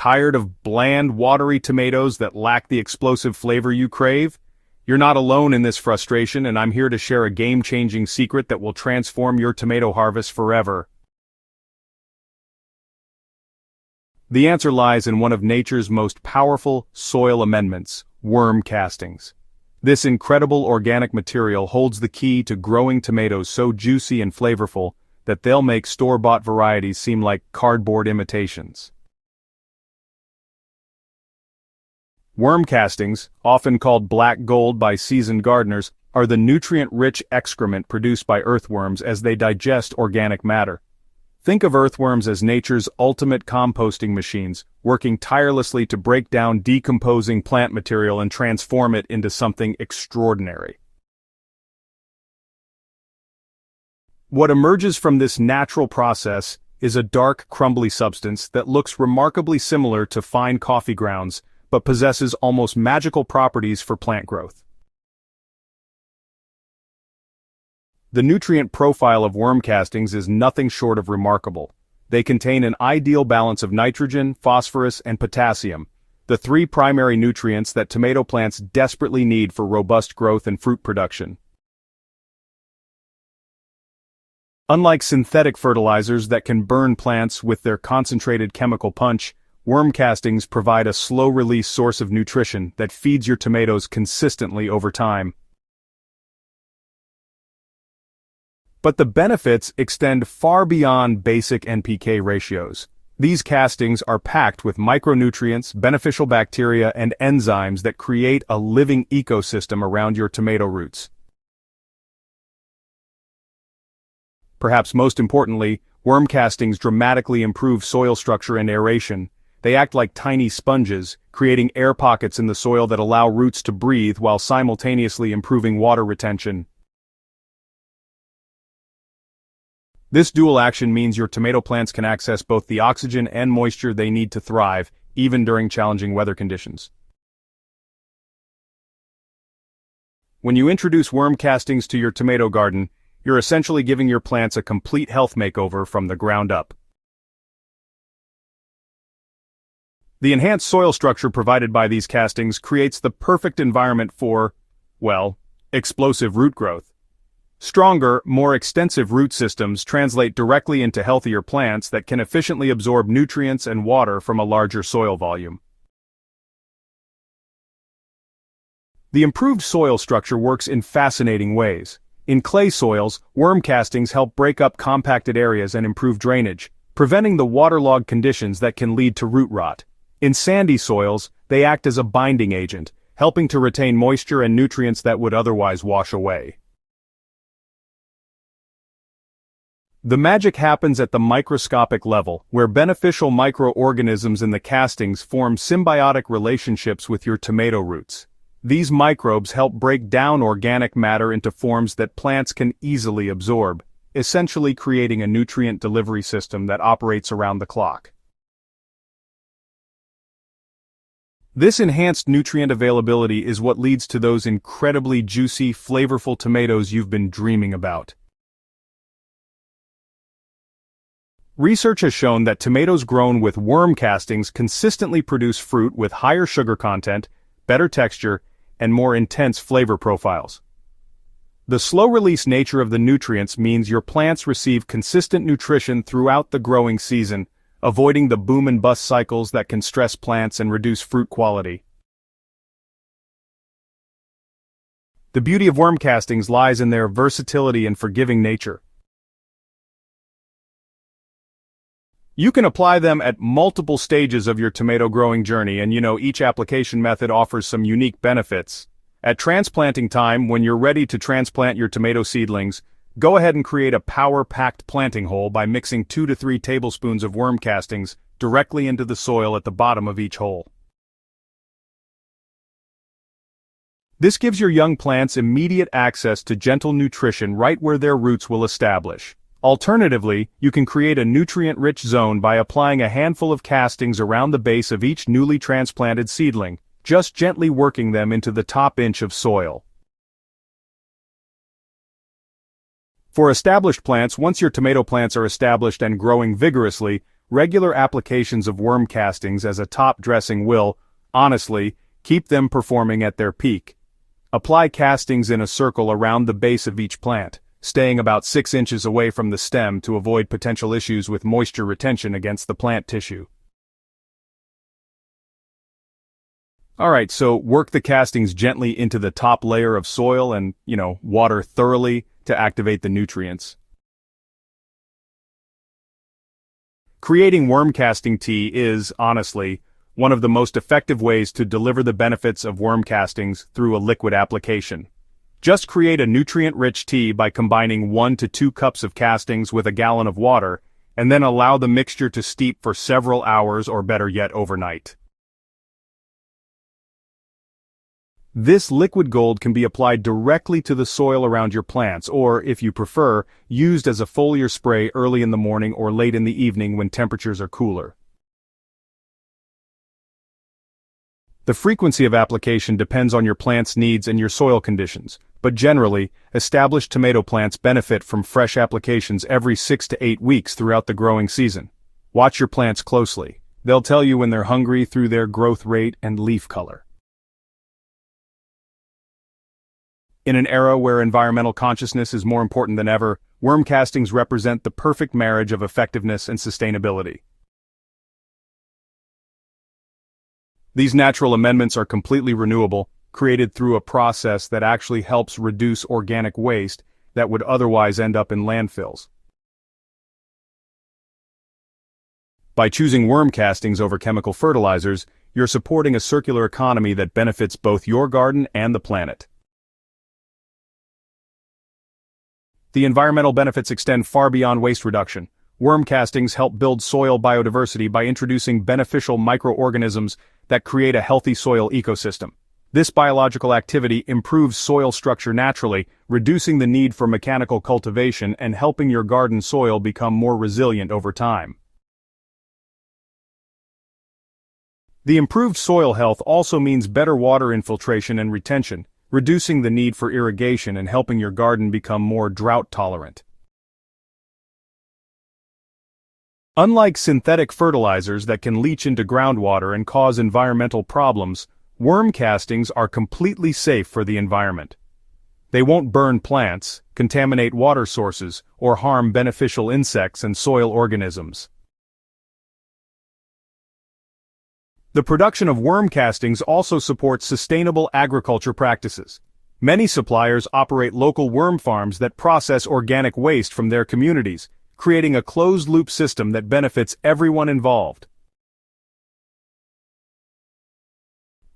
Tired of bland, watery tomatoes that lack the explosive flavor you crave? You're not alone in this frustration, and I'm here to share a game-changing secret that will transform your tomato harvest forever. The answer lies in one of nature's most powerful soil amendments, worm castings. This incredible organic material holds the key to growing tomatoes so juicy and flavorful that they'll make store-bought varieties seem like cardboard imitations. Worm castings, often called black gold by seasoned gardeners, are the nutrient-rich excrement produced by earthworms as they digest organic matter. Think of earthworms as nature's ultimate composting machines, working tirelessly to break down decomposing plant material and transform it into something extraordinary. What emerges from this natural process is a dark, crumbly substance that looks remarkably similar to fine coffee grounds, but possesses almost magical properties for plant growth. The nutrient profile of worm castings is nothing short of remarkable. They contain an ideal balance of nitrogen, phosphorus, and potassium, the three primary nutrients that tomato plants desperately need for robust growth and fruit production. Unlike synthetic fertilizers that can burn plants with their concentrated chemical punch, worm castings provide a slow-release source of nutrition that feeds your tomatoes consistently over time. But the benefits extend far beyond basic NPK ratios. These castings are packed with micronutrients, beneficial bacteria, and enzymes that create a living ecosystem around your tomato roots. Perhaps most importantly, worm castings dramatically improve soil structure and aeration. They act like tiny sponges, creating air pockets in the soil that allow roots to breathe while simultaneously improving water retention. This dual action means your tomato plants can access both the oxygen and moisture they need to thrive, even during challenging weather conditions. When you introduce worm castings to your tomato garden, you're essentially giving your plants a complete health makeover from the ground up. The enhanced soil structure provided by these castings creates the perfect environment for, well, explosive root growth. Stronger, more extensive root systems translate directly into healthier plants that can efficiently absorb nutrients and water from a larger soil volume. The improved soil structure works in fascinating ways. In clay soils, worm castings help break up compacted areas and improve drainage, preventing the waterlogged conditions that can lead to root rot. In sandy soils, they act as a binding agent, helping to retain moisture and nutrients that would otherwise wash away. The magic happens at the microscopic level, where beneficial microorganisms in the castings form symbiotic relationships with your tomato roots. These microbes help break down organic matter into forms that plants can easily absorb, essentially creating a nutrient delivery system that operates around the clock. This enhanced nutrient availability is what leads to those incredibly juicy, flavorful tomatoes you've been dreaming about. Research has shown that tomatoes grown with worm castings consistently produce fruit with higher sugar content, better texture, and more intense flavor profiles. The slow-release nature of the nutrients means your plants receive consistent nutrition throughout the growing season, avoiding the boom and bust cycles that can stress plants and reduce fruit quality. The beauty of worm castings lies in their versatility and forgiving nature. You can apply them at multiple stages of your tomato growing journey, and each application method offers some unique benefits. At transplanting time, when you're ready to transplant your tomato seedlings, go ahead and create a power-packed planting hole by mixing 2 to 3 tablespoons of worm castings directly into the soil at the bottom of each hole. This gives your young plants immediate access to gentle nutrition right where their roots will establish. Alternatively, you can create a nutrient-rich zone by applying a handful of castings around the base of each newly transplanted seedling, just gently working them into the top inch of soil. For established plants, once your tomato plants are established and growing vigorously, regular applications of worm castings as a top dressing will, honestly, keep them performing at their peak. Apply castings in a circle around the base of each plant, staying about 6 inches away from the stem to avoid potential issues with moisture retention against the plant tissue. Alright, so work the castings gently into the top layer of soil and, water thoroughly to activate the nutrients. Creating worm casting tea is, honestly, one of the most effective ways to deliver the benefits of worm castings through a liquid application. Just create a nutrient-rich tea by combining 1 to 2 cups of castings with a gallon of water, and then allow the mixture to steep for several hours or better yet overnight. This liquid gold can be applied directly to the soil around your plants or, if you prefer, used as a foliar spray early in the morning or late in the evening when temperatures are cooler. The frequency of application depends on your plant's needs and your soil conditions, but generally, established tomato plants benefit from fresh applications every 6 to 8 weeks throughout the growing season. Watch your plants closely. They'll tell you when they're hungry through their growth rate and leaf color. In an era where environmental consciousness is more important than ever, worm castings represent the perfect marriage of effectiveness and sustainability. These natural amendments are completely renewable, created through a process that actually helps reduce organic waste that would otherwise end up in landfills. By choosing worm castings over chemical fertilizers, you're supporting a circular economy that benefits both your garden and the planet. The environmental benefits extend far beyond waste reduction. Worm castings help build soil biodiversity by introducing beneficial microorganisms that create a healthy soil ecosystem. This biological activity improves soil structure naturally, reducing the need for mechanical cultivation and helping your garden soil become more resilient over time. The improved soil health also means better water infiltration and retention, reducing the need for irrigation and helping your garden become more drought-tolerant. Unlike synthetic fertilizers that can leach into groundwater and cause environmental problems, worm castings are completely safe for the environment. They won't burn plants, contaminate water sources, or harm beneficial insects and soil organisms. The production of worm castings also supports sustainable agriculture practices. Many suppliers operate local worm farms that process organic waste from their communities, creating a closed-loop system that benefits everyone involved.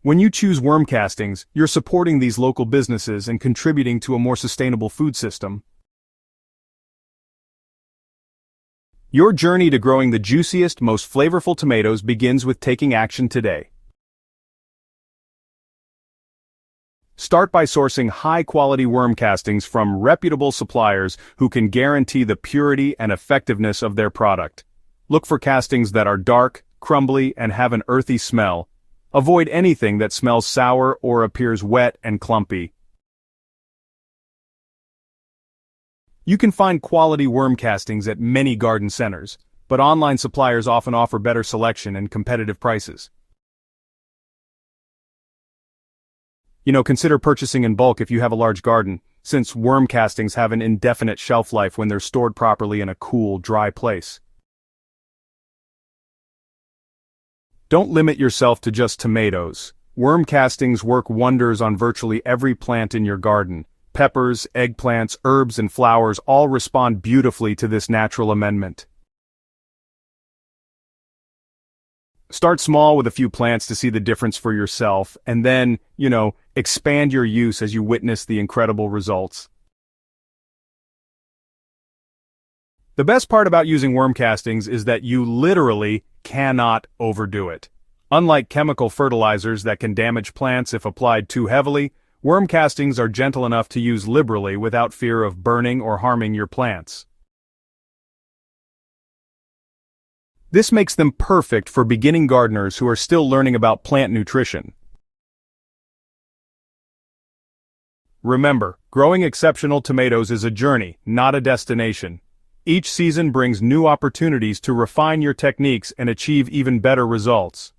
When you choose worm castings, you're supporting these local businesses and contributing to a more sustainable food system. Your journey to growing the juiciest, most flavorful tomatoes begins with taking action today. Start by sourcing high-quality worm castings from reputable suppliers who can guarantee the purity and effectiveness of their product. Look for castings that are dark, crumbly, and have an earthy smell. Avoid anything that smells sour or appears wet and clumpy. You can find quality worm castings at many garden centers, but online suppliers often offer better selection and competitive prices. Consider purchasing in bulk if you have a large garden, since worm castings have an indefinite shelf life when they're stored properly in a cool, dry place. Don't limit yourself to just tomatoes. Worm castings work wonders on virtually every plant in your garden. Peppers, eggplants, herbs, and flowers all respond beautifully to this natural amendment. Start small with a few plants to see the difference for yourself, and then, expand your use as you witness the incredible results. The best part about using worm castings is that you literally cannot overdo it. Unlike chemical fertilizers that can damage plants if applied too heavily, worm castings are gentle enough to use liberally without fear of burning or harming your plants. This makes them perfect for beginning gardeners who are still learning about plant nutrition. Remember, growing exceptional tomatoes is a journey, not a destination. Each season brings new opportunities to refine your techniques and achieve even better results.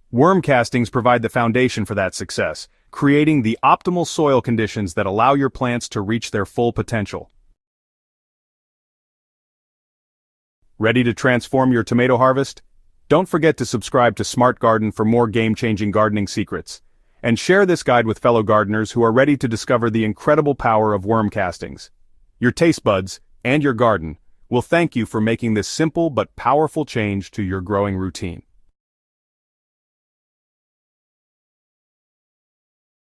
Worm castings provide the foundation for that success, creating the optimal soil conditions that allow your plants to reach their full potential. Ready to transform your tomato harvest? Don't forget to subscribe to Smart Garden for more game-changing gardening secrets. And share this guide with fellow gardeners who are ready to discover the incredible power of worm castings. Your taste buds, and your garden, will thank you for making this simple but powerful change to your growing routine.